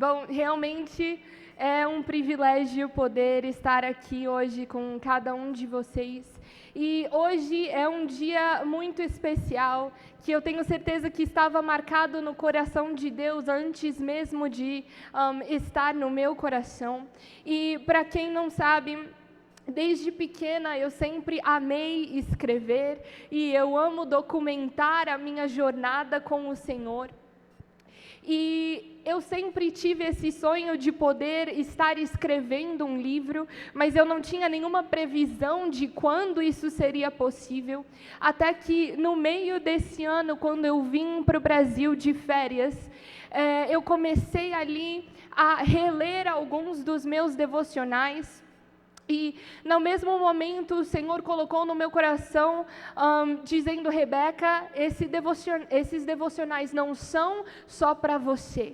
Bom, realmente é um privilégio poder estar aqui hoje com cada um de vocês. E hoje é um dia muito especial, que eu tenho certeza que estava marcado no coração de Deus antes mesmo de estar no meu coração. E para quem não sabe, desde pequena eu sempre amei escrever e eu amo documentar a minha jornada com o Senhor. E eu sempre tive esse sonho de poder estar escrevendo um livro, mas eu não tinha nenhuma previsão de quando isso seria possível, até que no meio desse ano, quando eu vim para o Brasil de férias, eu comecei ali a reler alguns dos meus devocionais. E, no mesmo momento, o Senhor colocou no meu coração, dizendo: Rebeca, esses devocionais não são só para você.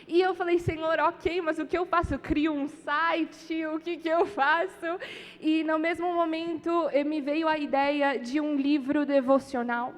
E eu falei: Senhor, ok, mas o que eu faço? Eu crio um site? O que eu faço? E, no mesmo momento, me veio a ideia de um livro devocional.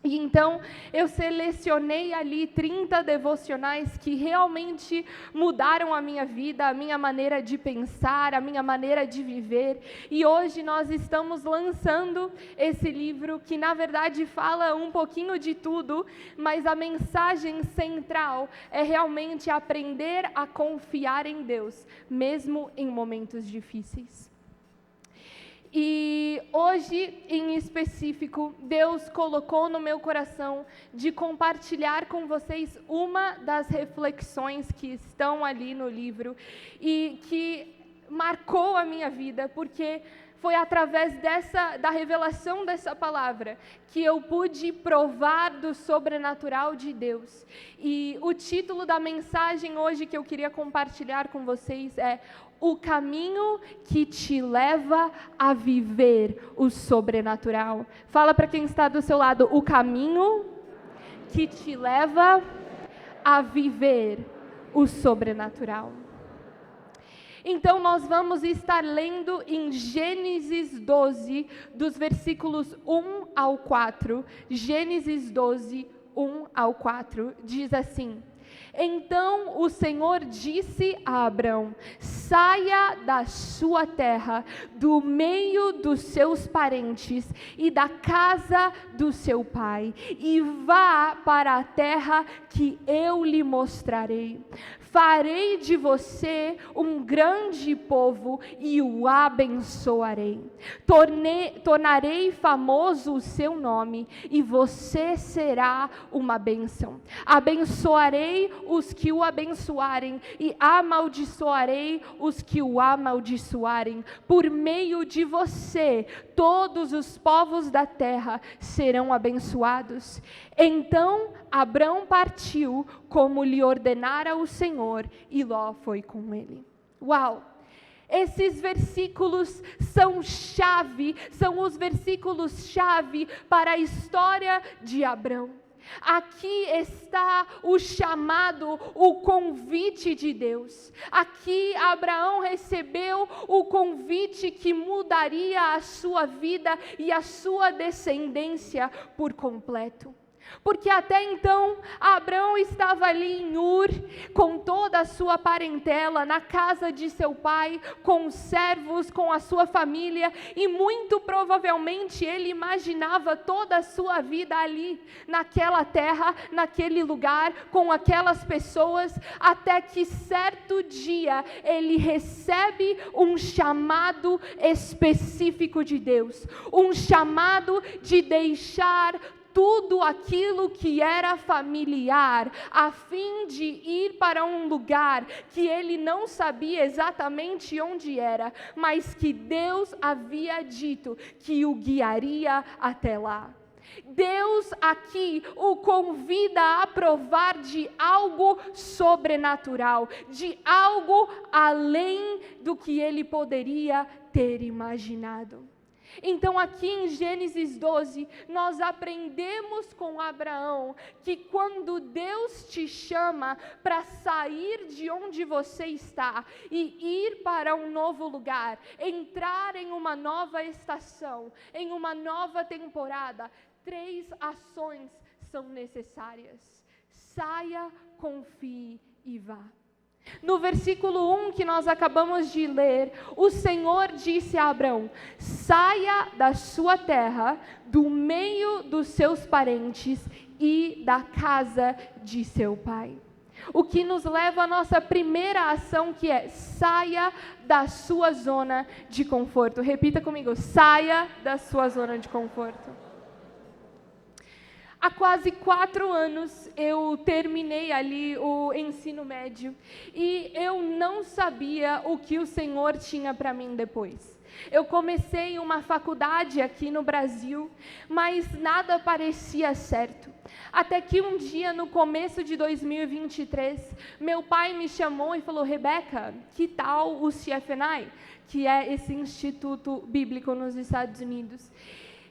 E então eu selecionei ali 30 devocionais que realmente mudaram a minha vida, a minha maneira de pensar, a minha maneira de viver. E hoje nós estamos lançando esse livro que na verdade fala um pouquinho de tudo, mas a mensagem central é realmente aprender a confiar em Deus, mesmo em momentos difíceis. E hoje, em específico, Deus colocou no meu coração de compartilhar com vocês uma das reflexões que estão ali no livro e que marcou a minha vida, porque foi através da revelação dessa palavra que eu pude provar do sobrenatural de Deus. E o título da mensagem hoje que eu queria compartilhar com vocês é: o caminho que te leva a viver o sobrenatural. Fala para quem está do seu lado: o caminho que te leva a viver o sobrenatural. Então, nós vamos estar lendo em Gênesis 12, dos versículos 1 ao 4. Gênesis 12, 1 ao 4, diz assim: Então o Senhor disse a Abrão: saia da sua terra, do meio dos seus parentes e da casa do seu pai, e vá para a terra que eu lhe mostrarei. Farei de você um grande povo e o abençoarei. Tornarei famoso o seu nome e você será uma bênção. Abençoarei os que o abençoarem e amaldiçoarei os que o amaldiçoarem. Por meio de você, todos os povos da terra serão abençoados. Então Abrão partiu como lhe ordenara o Senhor, e Ló foi com ele. Uau! Esses versículos são os versículos-chave para a história de Abrão. Aqui está o chamado, o convite de Deus. Aqui Abraão recebeu o convite que mudaria a sua vida e a sua descendência por completo. Porque até então, Abrão estava ali em Ur, com toda a sua parentela, na casa de seu pai, com os servos, com a sua família, e muito provavelmente ele imaginava toda a sua vida ali, naquela terra, naquele lugar, com aquelas pessoas, até que certo dia ele recebe um chamado específico de Deus, um chamado de deixar tudo aquilo que era familiar, a fim de ir para um lugar que ele não sabia exatamente onde era, mas que Deus havia dito que o guiaria até lá. Deus aqui o convida a provar de algo sobrenatural, de algo além do que ele poderia ter imaginado. Então aqui em Gênesis 12, nós aprendemos com Abraão que quando Deus te chama para sair de onde você está e ir para um novo lugar, entrar em uma nova estação, em uma nova temporada, 3 ações são necessárias: saia, confie e vá. No versículo 1 que nós acabamos de ler, o Senhor disse a Abrão: saia da sua terra, do meio dos seus parentes e da casa de seu pai. O que nos leva à nossa primeira ação, que é: saia da sua zona de conforto. Repita comigo: saia da sua zona de conforto. Há quase 4 anos eu terminei ali o ensino médio e eu não sabia o que o Senhor tinha para mim depois. Eu comecei uma faculdade aqui no Brasil, mas nada parecia certo. Até que um dia, no começo de 2023, meu pai me chamou e falou: Rebeca, que tal o CFNI, que é esse instituto bíblico nos Estados Unidos?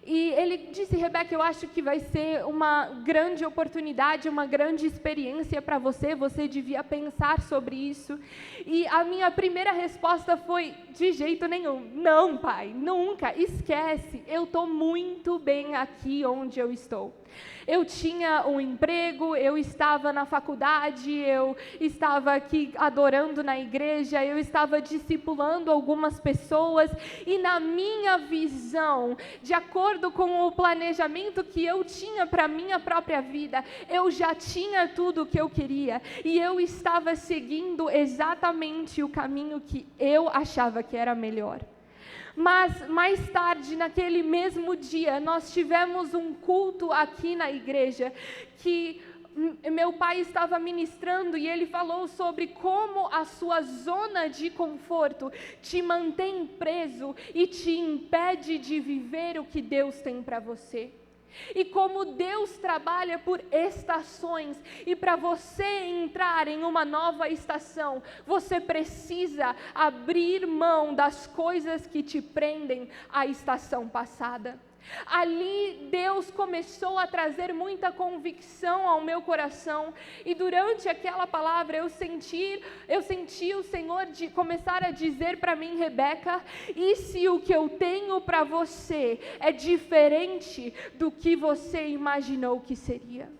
E ele disse: Rebeca, eu acho que vai ser uma grande oportunidade, uma grande experiência para você, você devia pensar sobre isso. E a minha primeira resposta foi: de jeito nenhum. Não, pai, nunca, esquece, eu estou muito bem aqui onde eu estou. Eu tinha um emprego, eu estava na faculdade, eu estava aqui adorando na igreja, eu estava discipulando algumas pessoas, e na minha visão, de acordo com o planejamento que eu tinha para a minha própria vida, eu já tinha tudo o que eu queria, e eu estava seguindo exatamente o caminho que eu achava que era melhor. Mas mais tarde, naquele mesmo dia, nós tivemos um culto aqui na igreja, que meu pai estava ministrando e ele falou sobre como a sua zona de conforto te mantém preso e te impede de viver o que Deus tem para você. E como Deus trabalha por estações, e para você entrar em uma nova estação, você precisa abrir mão das coisas que te prendem à estação passada. Ali Deus começou a trazer muita convicção ao meu coração, e durante aquela palavra eu senti o Senhor começar a dizer para mim: Rebeca, e se o que eu tenho para você é diferente do que você imaginou que seria?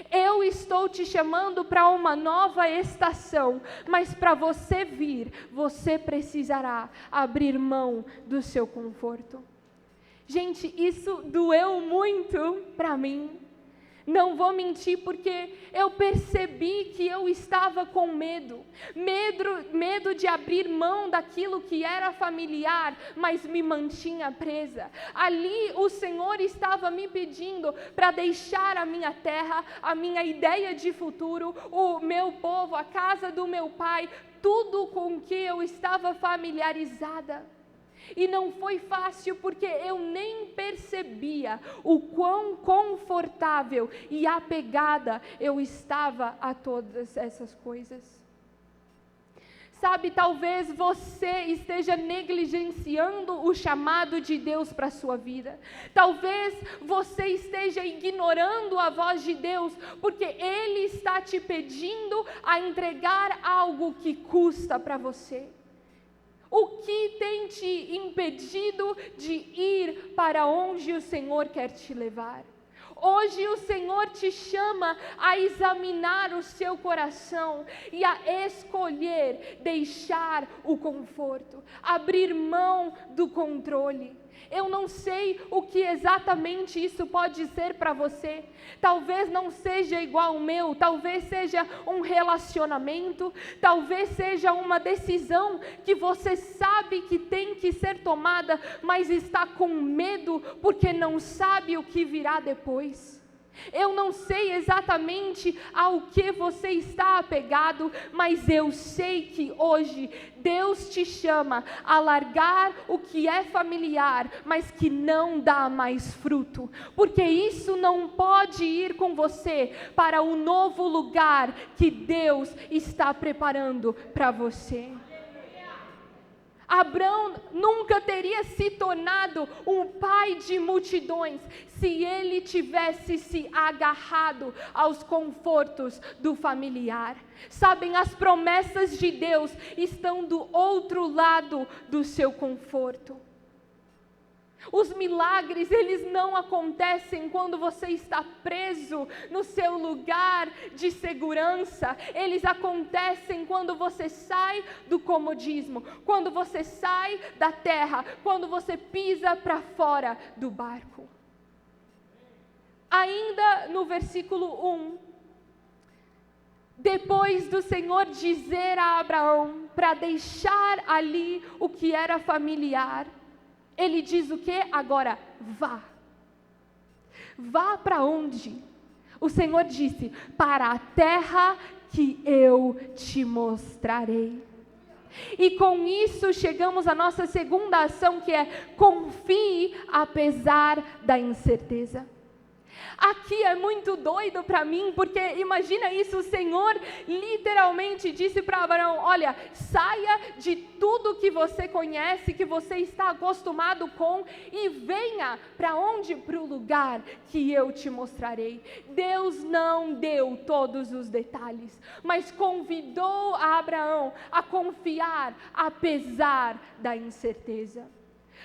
Eu estou te chamando para uma nova estação, mas para você vir, você precisará abrir mão do seu conforto. Gente, isso doeu muito para mim. Não vou mentir, porque eu percebi que eu estava com medo de abrir mão daquilo que era familiar, mas me mantinha presa. Ali o Senhor estava me pedindo para deixar a minha terra, a minha ideia de futuro, o meu povo, a casa do meu pai, tudo com que eu estava familiarizada. E não foi fácil, porque eu nem percebia o quão confortável e apegada eu estava a todas essas coisas. Sabe, talvez você esteja negligenciando o chamado de Deus para a sua vida. Talvez você esteja ignorando a voz de Deus, porque Ele está te pedindo a entregar algo que custa para você. O que tem te impedido de ir para onde o Senhor quer te levar? Hoje o Senhor te chama a examinar o seu coração e a escolher deixar o conforto, abrir mão do controle. Eu não sei o que exatamente isso pode ser para você. Talvez não seja igual ao meu, talvez seja um relacionamento, talvez seja uma decisão que você sabe que tem que ser tomada, mas está com medo porque não sabe o que virá depois. Eu não sei exatamente ao que você está apegado, mas eu sei que hoje Deus te chama a largar o que é familiar, mas que não dá mais fruto, porque isso não pode ir com você para o novo lugar que Deus está preparando para você. Abrão nunca teria se tornado um pai de multidões se ele tivesse se agarrado aos confortos do familiar. Sabem, as promessas de Deus estão do outro lado do seu conforto. Os milagres, eles não acontecem quando você está preso no seu lugar de segurança. Eles acontecem quando você sai do comodismo, quando você sai da terra, quando você pisa para fora do barco. Ainda no versículo 1, depois do Senhor dizer a Abraão para deixar ali o que era familiar, Ele diz o quê? Agora, vá. Vá para onde? O Senhor disse, para a terra que eu te mostrarei. E com isso chegamos à nossa segunda ação, que é confie apesar da incerteza. Aqui é muito doido para mim, porque imagina isso, o Senhor literalmente disse para Abraão, olha, saia de tudo que você conhece, que você está acostumado com, e venha para onde? Para o lugar que eu te mostrarei. Deus não deu todos os detalhes, mas convidou a Abraão a confiar apesar da incerteza.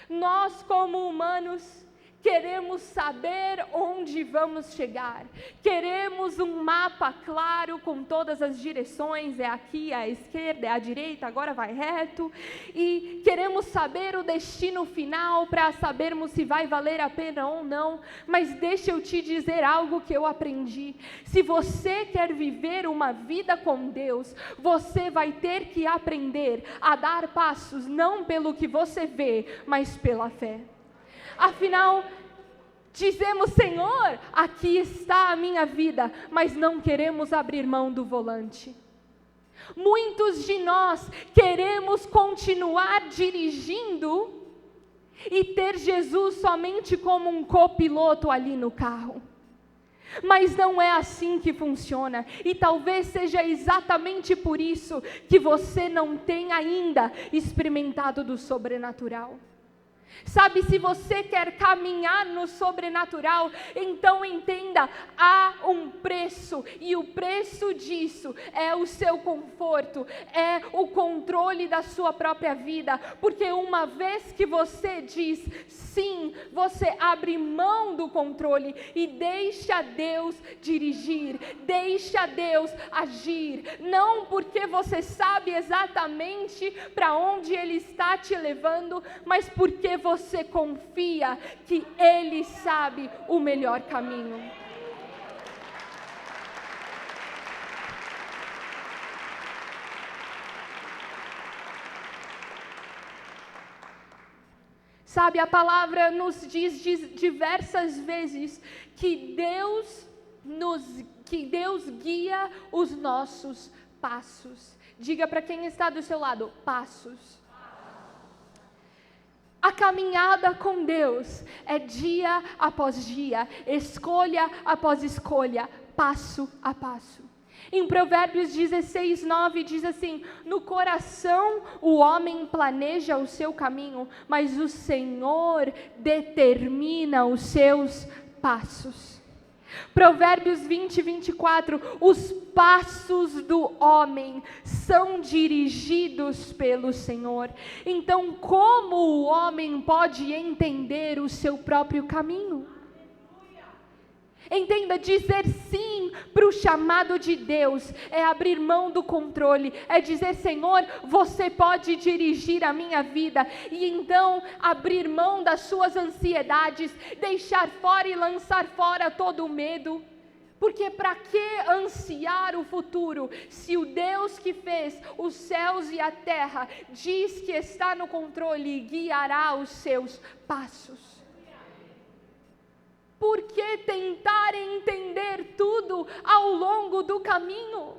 Nós, como humanos, queremos saber onde vamos chegar, queremos um mapa claro com todas as direções, é aqui, é à esquerda, é à direita, agora vai reto, e queremos saber o destino final para sabermos se vai valer a pena ou não, mas deixa eu te dizer algo que eu aprendi, se você quer viver uma vida com Deus, você vai ter que aprender a dar passos, não pelo que você vê, mas pela fé. Afinal, dizemos, Senhor, aqui está a minha vida, mas não queremos abrir mão do volante. Muitos de nós queremos continuar dirigindo e ter Jesus somente como um copiloto ali no carro. Mas não é assim que funciona, e talvez seja exatamente por isso que você não tem ainda experimentado do sobrenatural. Sabe, se você quer caminhar no sobrenatural, então entenda, há um preço, e o preço disso é o seu conforto, é o controle da sua própria vida, porque uma vez que você diz sim, você abre mão do controle e deixa Deus dirigir, deixa Deus agir, não porque você sabe exatamente para onde Ele está te levando, mas porque você confia que Ele sabe o melhor caminho. Sabe, a palavra nos diz diversas vezes que Deus guia os nossos passos. Diga para quem está do seu lado, passos. A caminhada com Deus é dia após dia, escolha após escolha, passo a passo. Em Provérbios 16:9 diz assim, no coração o homem planeja o seu caminho, mas o Senhor determina os seus passos. Provérbios 20:24, os passos do homem são dirigidos pelo Senhor. Então, como o homem pode entender o seu próprio caminho? Entenda, dizer sim para o chamado de Deus é abrir mão do controle, é dizer, Senhor, você pode dirigir a minha vida, e então abrir mão das suas ansiedades, deixar fora e lançar fora todo o medo, porque para que ansiar o futuro, se o Deus que fez os céus e a terra, diz que está no controle e guiará os seus passos? Por que tentar entender tudo ao longo do caminho?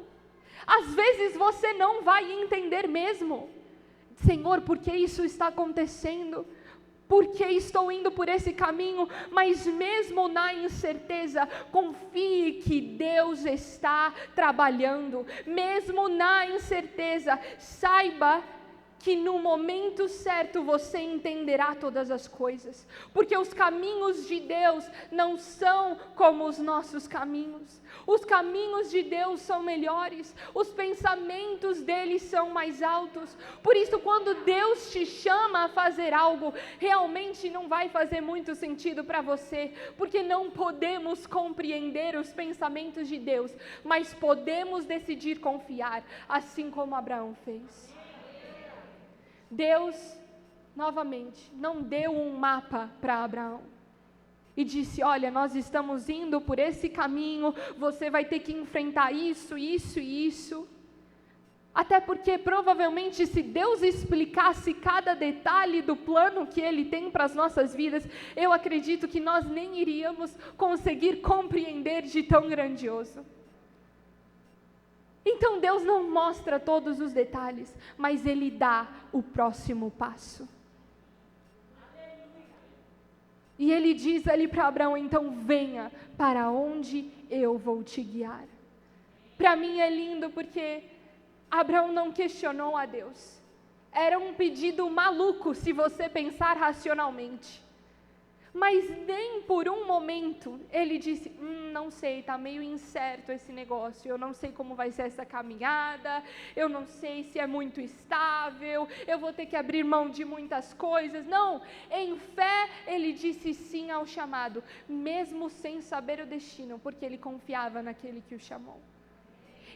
Às vezes você não vai entender mesmo. Senhor, por que isso está acontecendo? Por que estou indo por esse caminho? Mas mesmo na incerteza, confie que Deus está trabalhando. Mesmo na incerteza, saiba que no momento certo você entenderá todas as coisas, porque os caminhos de Deus não são como os nossos caminhos. Os caminhos de Deus são melhores, os pensamentos dele são mais altos. Por isso, quando Deus te chama a fazer algo, realmente não vai fazer muito sentido para você, porque não podemos compreender os pensamentos de Deus, mas podemos decidir confiar, assim como Abraão fez. Deus, novamente, não deu um mapa para Abraão e disse: olha, nós estamos indo por esse caminho, você vai ter que enfrentar isso, isso e isso. Até porque, provavelmente, se Deus explicasse cada detalhe do plano que Ele tem para as nossas vidas, eu acredito que nós nem iríamos conseguir compreender de tão grandioso. Então Deus não mostra todos os detalhes, mas Ele dá o próximo passo. E Ele diz ali para Abraão: então venha para onde eu vou te guiar. Para mim é lindo porque Abraão não questionou a Deus. Era um pedido maluco se você pensar racionalmente. Mas nem por um momento ele disse: não sei, está meio incerto esse negócio, eu não sei como vai ser essa caminhada, eu não sei se é muito estável, eu vou ter que abrir mão de muitas coisas. Não, em fé ele disse sim ao chamado, mesmo sem saber o destino, porque ele confiava naquele que o chamou.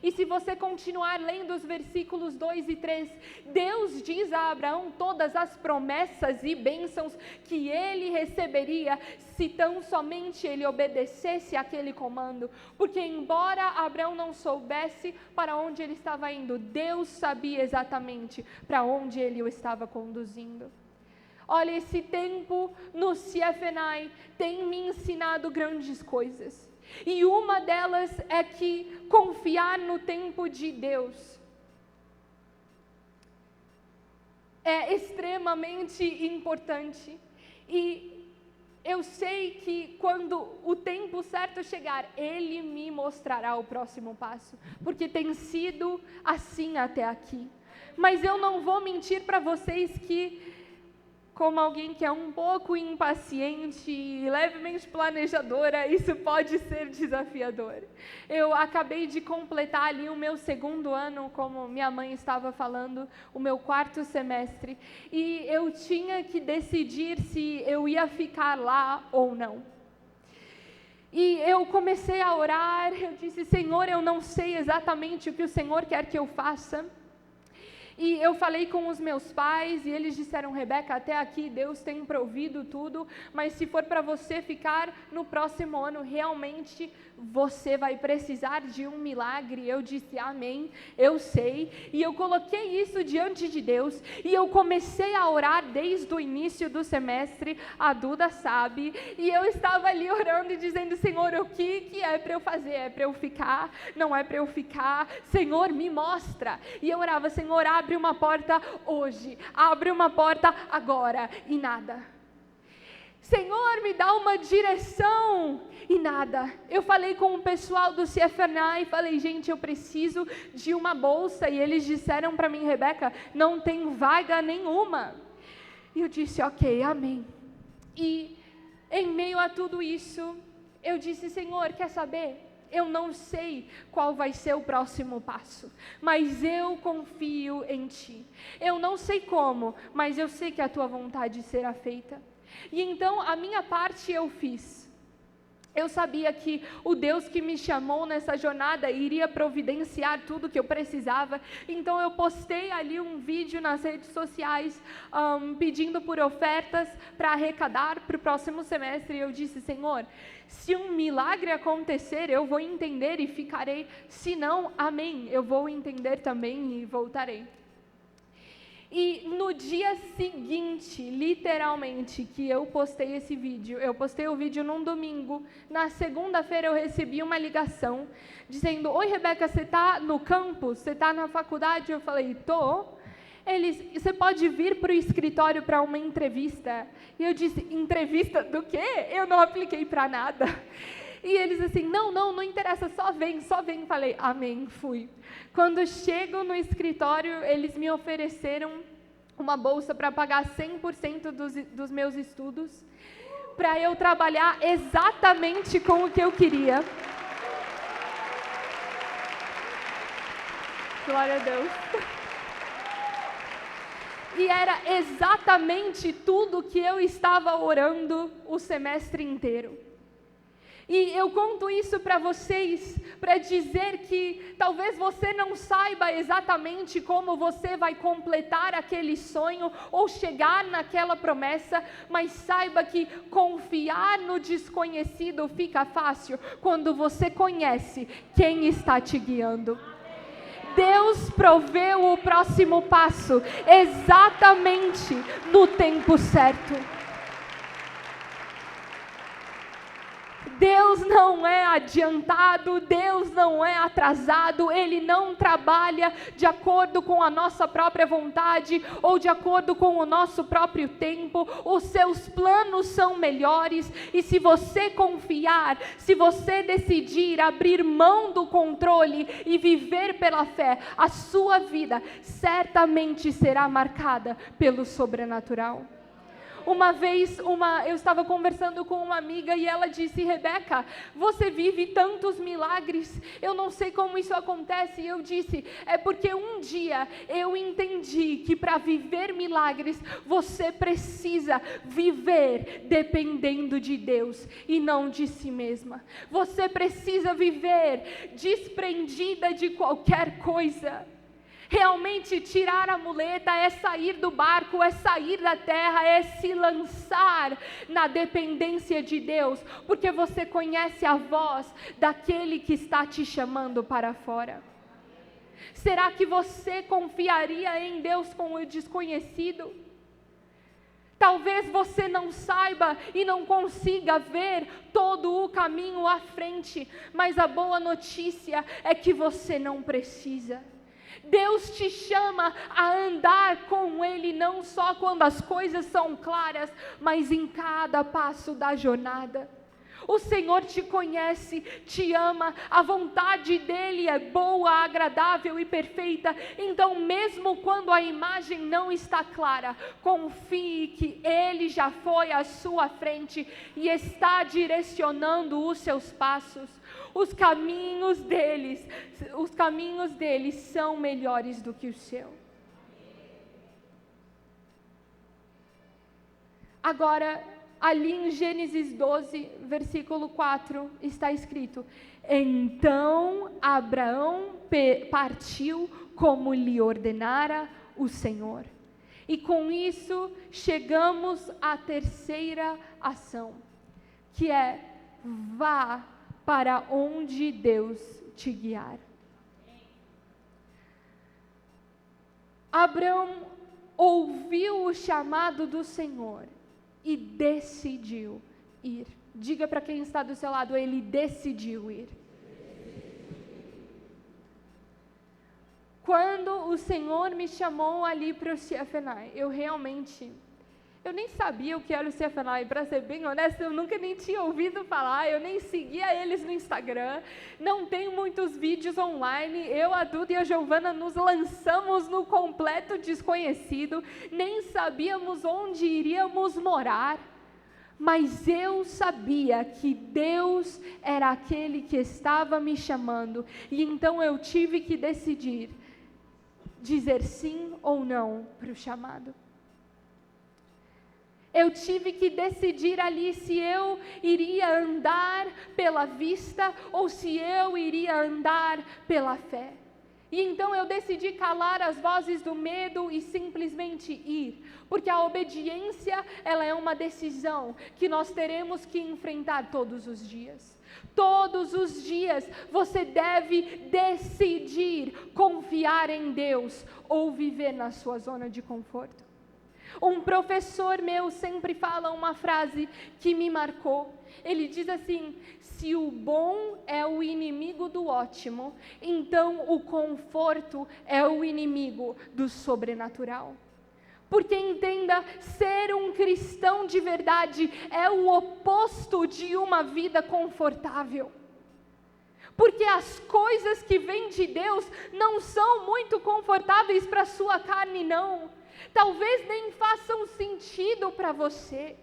E se você continuar lendo os versículos 2 e 3, Deus diz a Abraão todas as promessas e bênçãos que ele receberia se tão somente ele obedecesse aquele comando. Porque embora Abraão não soubesse para onde ele estava indo, Deus sabia exatamente para onde ele o estava conduzindo. Olha, esse tempo no CFNI tem me ensinado grandes coisas. E uma delas é que confiar no tempo de Deus é extremamente importante. E eu sei que quando o tempo certo chegar, Ele me mostrará o próximo passo, porque tem sido assim até aqui. Mas eu não vou mentir para vocês que, como alguém que é um pouco impaciente e levemente planejadora, isso pode ser desafiador. Eu acabei de completar ali o meu segundo ano, como minha mãe estava falando, o meu quarto semestre, e eu tinha que decidir se eu ia ficar lá ou não. E eu comecei a orar, eu disse: Senhor, eu não sei exatamente o que o Senhor quer que eu faça. E eu falei com os meus pais e eles disseram: Rebeca, até aqui Deus tem provido tudo, mas se for para você ficar no próximo ano, realmente você vai precisar de um milagre. Eu disse: amém, eu sei. E eu coloquei isso diante de Deus e eu comecei a orar desde o início do semestre, a Duda sabe, e eu estava ali orando e dizendo: Senhor, o que é para eu fazer? É para eu ficar? Não é para eu ficar? Senhor, me mostra. E eu orava: Senhor, abre uma porta hoje, abre uma porta agora, e nada. Senhor, me dá uma direção, e nada. Eu falei com o pessoal do CFNI e falei: gente, eu preciso de uma bolsa, e eles disseram para mim: Rebeca, não tem vaga nenhuma. E eu disse: ok, amém. E em meio a tudo isso, eu disse: Senhor, quer saber? Eu não sei qual vai ser o próximo passo, mas eu confio em Ti. Eu não sei como, mas eu sei que a Tua vontade será feita. E então a minha parte eu fiz. Eu sabia que o Deus que me chamou nessa jornada iria providenciar tudo que eu precisava. Então eu postei ali um vídeo nas redes sociais pedindo por ofertas para arrecadar para o próximo semestre. E eu disse: Senhor, se um milagre acontecer, eu vou entender e ficarei. Se não, amém, eu vou entender também e voltarei. E no dia seguinte, literalmente, que eu postei esse vídeo, eu postei o vídeo num domingo, na segunda-feira eu recebi uma ligação, dizendo: oi, Rebeca, você está no campus? Você está na faculdade? Eu falei: tô. Eles: você pode vir para o escritório para uma entrevista? E eu disse: entrevista do quê? Eu não apliquei para nada. E eles assim: não interessa, só vem. Falei: amém, fui. Quando chego no escritório, eles me ofereceram uma bolsa para pagar 100% dos meus estudos, para eu trabalhar exatamente com o que eu queria. Glória a Deus. E era exatamente tudo que eu estava orando o semestre inteiro. E eu conto isso para vocês, para dizer que talvez você não saiba exatamente como você vai completar aquele sonho ou chegar naquela promessa, mas saiba que confiar no desconhecido fica fácil quando você conhece quem está te guiando. Deus proveu o próximo passo exatamente no tempo certo. Deus não é adiantado, Deus não é atrasado, Ele não trabalha de acordo com a nossa própria vontade ou de acordo com o nosso próprio tempo. Os seus planos são melhores, e se você confiar, se você decidir abrir mão do controle e viver pela fé, a sua vida certamente será marcada pelo sobrenatural. Uma vez eu estava conversando com uma amiga e ela disse: Rebeca, você vive tantos milagres, eu não sei como isso acontece. E eu disse: é porque um dia eu entendi que para viver milagres, você precisa viver dependendo de Deus e não de si mesma. Você precisa viver desprendida de qualquer coisa. Realmente tirar a muleta é sair do barco, é sair da terra, é se lançar na dependência de Deus, porque você conhece a voz daquele que está te chamando para fora. Será que você confiaria em Deus com o desconhecido? Talvez você não saiba e não consiga ver todo o caminho à frente, mas a boa notícia é que você não precisa. Deus te chama a andar com Ele, não só quando as coisas são claras, mas em cada passo da jornada. O Senhor te conhece, te ama, a vontade dEle é boa, agradável e perfeita. Então, mesmo quando a imagem não está clara, confie que Ele já foi à sua frente e está direcionando os seus passos. Os caminhos deles são melhores do que o seu. Agora, ali em Gênesis 12, versículo 4, está escrito: então Abraão partiu como lhe ordenara o Senhor. E com isso chegamos à terceira ação, que é: vá para onde Deus te guiar. Abraão ouviu o chamado do Senhor e decidiu ir. Diga para quem está do seu lado: ele decidiu ir. Quando o Senhor me chamou ali para o CFNI, eu nem sabia o que era o CFNI, para ser bem honesta, eu nunca nem tinha ouvido falar, eu nem seguia eles no Instagram, não tenho muitos vídeos online, eu, a Duda e a Giovana nos lançamos no completo desconhecido, nem sabíamos onde iríamos morar, mas eu sabia que Deus era aquele que estava me chamando, e então eu tive que decidir, dizer sim ou não para o chamado. Eu tive que decidir ali se eu iria andar pela vista ou se eu iria andar pela fé. E então eu decidi calar as vozes do medo e simplesmente ir, porque a obediência, ela é uma decisão que nós teremos que enfrentar todos os dias. Todos os dias você deve decidir confiar em Deus ou viver na sua zona de conforto. Um professor meu sempre fala uma frase que me marcou. Ele diz assim: se o bom é o inimigo do ótimo, então o conforto é o inimigo do sobrenatural. Porque entenda, ser um cristão de verdade é o oposto de uma vida confortável. porque as coisas que vêm de Deus não são muito confortáveis para a sua carne, não. Talvez nem façam sentido para você.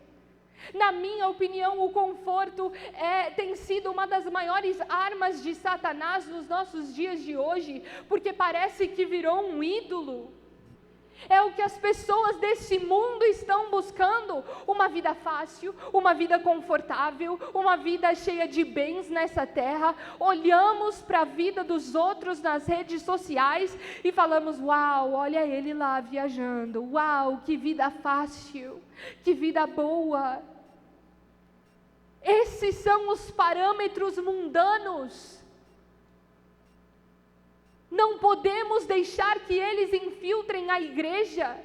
Na minha opinião, o conforto tem sido uma das maiores armas de Satanás nos nossos dias de hoje, porque parece que virou um ídolo. É o que as pessoas desse mundo estão buscando, uma vida fácil, uma vida confortável, uma vida cheia de bens nessa terra. Olhamos para a vida dos outros nas redes sociais e falamos: uau, olha ele lá viajando, uau, que vida fácil, que vida boa. Esses são os parâmetros mundanos. Não podemos deixar que eles infiltrem a igreja,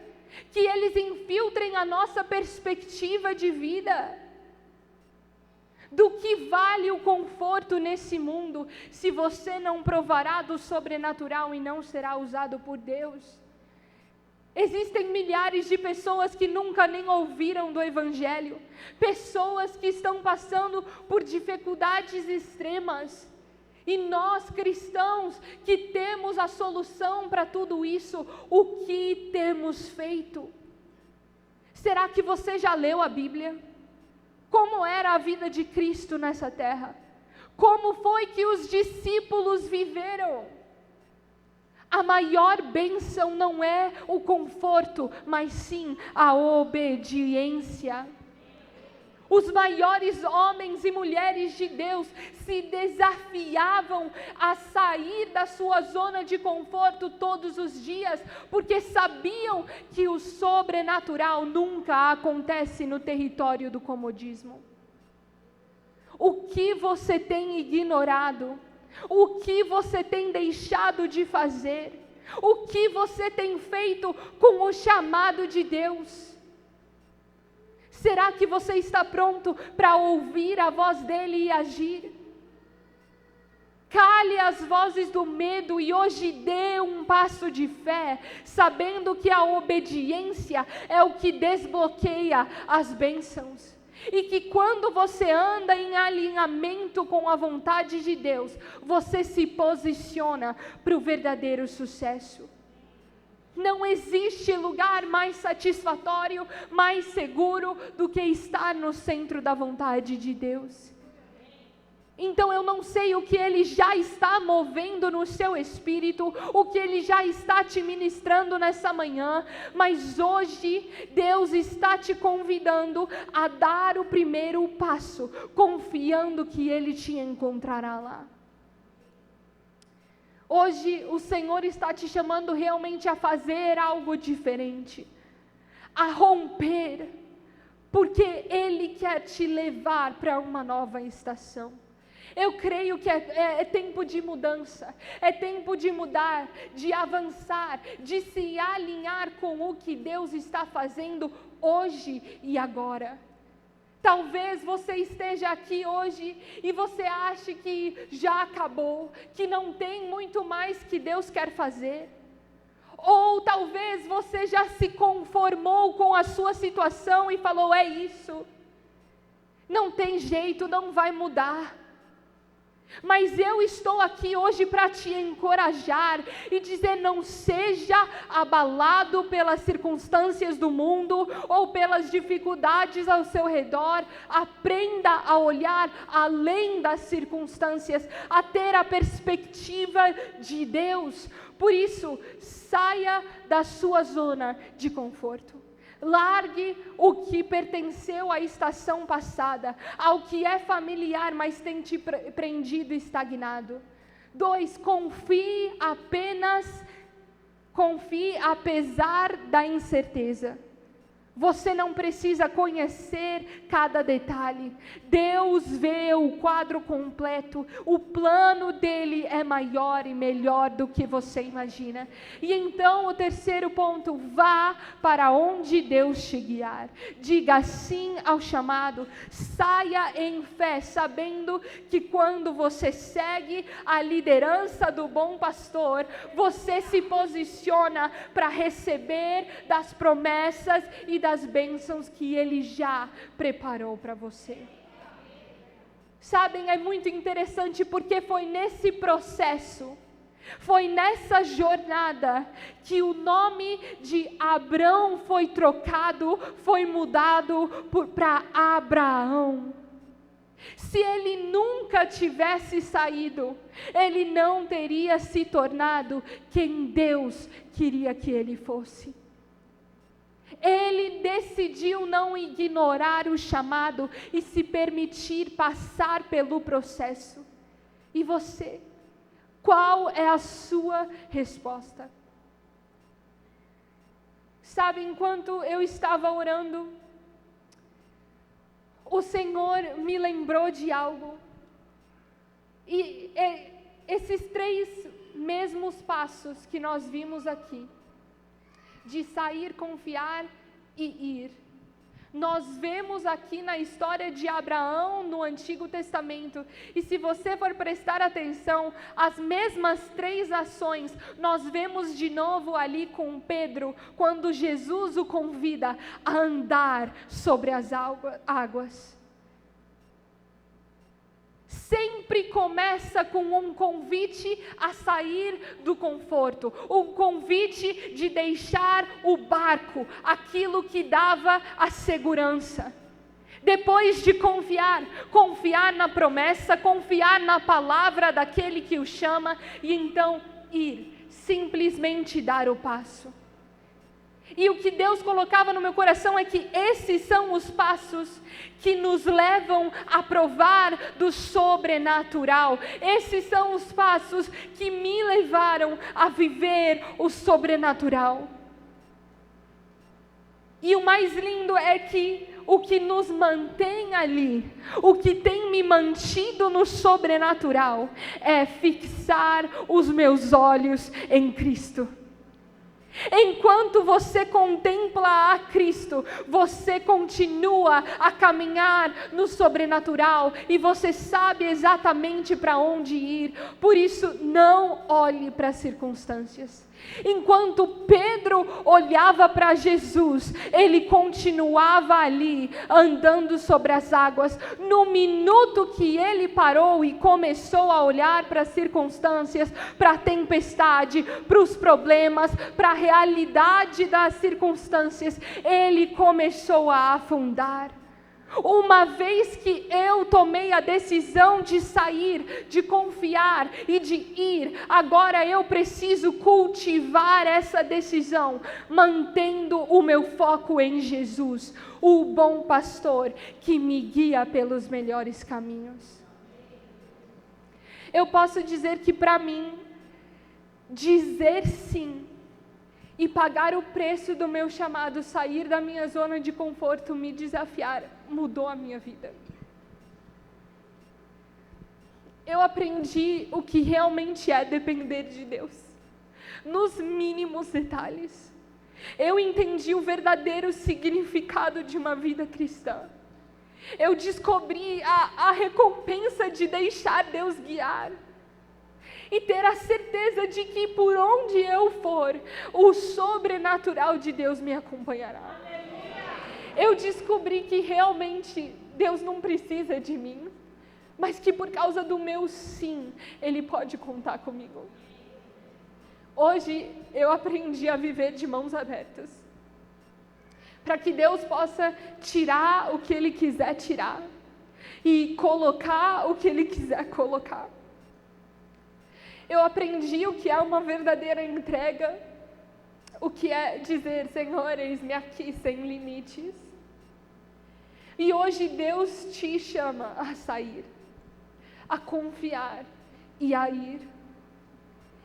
que eles infiltrem a nossa perspectiva de vida. Do que vale o conforto nesse mundo, se você não provará do sobrenatural e não será usado por Deus? Existem milhares de pessoas que nunca nem ouviram do Evangelho, pessoas que estão passando por dificuldades extremas. E nós cristãos que temos a solução para tudo isso, o que temos feito? Será que você já leu a Bíblia? Como era a vida de Cristo nessa terra? Como foi que os discípulos viveram? A maior bênção não é o conforto, mas sim a obediência. Os maiores homens e mulheres de Deus se desafiavam a sair da sua zona de conforto todos os dias, porque sabiam que o sobrenatural nunca acontece no território do comodismo. O que você tem ignorado? O que você tem deixado de fazer? O que você tem feito com o chamado de Deus? Será que você está pronto para ouvir a voz dele e agir? Cale as vozes do medo e hoje dê um passo de fé, sabendo que a obediência é o que desbloqueia as bênçãos. E que quando você anda em alinhamento com a vontade de Deus, você se posiciona para o verdadeiro sucesso. Não existe lugar mais satisfatório, mais seguro do que estar no centro da vontade de Deus. Então eu não sei o que Ele já está movendo no seu espírito, o que Ele já está te ministrando nessa manhã, mas hoje Deus está te convidando a dar o primeiro passo, confiando que Ele te encontrará lá. Hoje o Senhor está te chamando realmente a fazer algo diferente, a romper, porque Ele quer te levar para uma nova estação. Eu creio que é tempo de mudança, é tempo de mudar, de avançar, de se alinhar com o que Deus está fazendo hoje e agora. Talvez você esteja aqui hoje e você ache que já acabou, que não tem muito mais que Deus quer fazer. Ou talvez você já se conformou com a sua situação e falou: é isso, não tem jeito, não vai mudar. Mas eu estou aqui hoje para te encorajar e dizer: não seja abalado pelas circunstâncias do mundo ou pelas dificuldades ao seu redor. Aprenda a olhar além das circunstâncias, a ter a perspectiva de Deus. Por isso, saia da sua zona de conforto. Largue o que pertenceu à estação passada, ao que é familiar, mas tem te prendido e estagnado. 2, confie apesar da incerteza. Você não precisa conhecer cada detalhe. Deus vê o quadro completo. O plano dele é maior e melhor do que você imagina. E então o terceiro ponto: vá para onde Deus te guiar. Diga sim ao chamado. Saia em fé, sabendo que quando você segue a liderança do bom pastor, você se posiciona para receber das promessas e das bênçãos que Ele já preparou para você. Sabem, é muito interessante porque foi nesse processo, foi nessa jornada que o nome de Abrão foi trocado, foi mudado para Abraão. Se ele nunca tivesse saído, ele não teria se tornado quem Deus queria que ele fosse. Ele decidiu não ignorar o chamado e se permitir passar pelo processo. E você? Qual é a sua resposta? Sabe, enquanto eu estava orando, o Senhor me lembrou de algo. E esses 3 mesmos passos que nós vimos aqui, de sair, confiar e ir, nós vemos aqui na história de Abraão no Antigo Testamento. E se você for prestar atenção, as mesmas 3 ações nós vemos de novo ali com Pedro, quando Jesus o convida a andar sobre as águas. Sempre começa com um convite a sair do conforto, um convite de deixar o barco, aquilo que dava a segurança. Depois de confiar na promessa, confiar na palavra daquele que o chama, e então ir, simplesmente dar o passo. E o que Deus colocava no meu coração é que esses são os passos que nos levam a provar do sobrenatural. Esses são os passos que me levaram a viver o sobrenatural. E o mais lindo é que o que nos mantém ali, o que tem me mantido no sobrenatural, é fixar os meus olhos em Cristo. Enquanto você contempla a Cristo, você continua a caminhar no sobrenatural e você sabe exatamente para onde ir. Por isso, não olhe para as circunstâncias. Enquanto Pedro olhava para Jesus, ele continuava ali, andando sobre as águas. No minuto que ele parou e começou a olhar para as circunstâncias, para a tempestade, para os problemas, para a realidade das circunstâncias, ele começou a afundar. Uma vez que eu tomei a decisão de sair, de confiar e de ir, agora eu preciso cultivar essa decisão, mantendo o meu foco em Jesus, o bom pastor que me guia pelos melhores caminhos. Eu posso dizer que para mim, dizer sim e pagar o preço do meu chamado, sair da minha zona de conforto, me desafiar, mudou a minha vida. Eu aprendi o que realmente é depender de Deus, nos mínimos detalhes. Eu entendi o verdadeiro significado de uma vida cristã. Eu descobri a recompensa de deixar Deus guiar. E ter a certeza de que por onde eu for, o sobrenatural de Deus me acompanhará. Eu descobri que realmente Deus não precisa de mim, mas que por causa do meu sim, Ele pode contar comigo. Hoje eu aprendi a viver de mãos abertas, para que Deus possa tirar o que Ele quiser tirar e colocar o que Ele quiser colocar. Eu aprendi o que é uma verdadeira entrega, o que é dizer, Senhor, eis-me aqui sem limites. E hoje Deus te chama a sair, a confiar e a ir.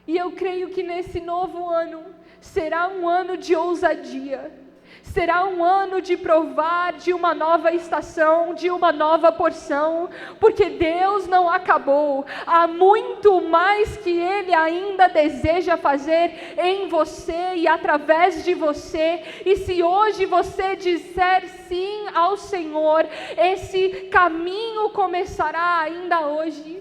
E eu creio que nesse novo ano será um ano de ousadia. Será um ano de provar de uma nova estação, de uma nova porção, porque Deus não acabou. Há muito mais que Ele ainda deseja fazer em você e através de você. E se hoje você disser sim ao Senhor, esse caminho começará ainda hoje.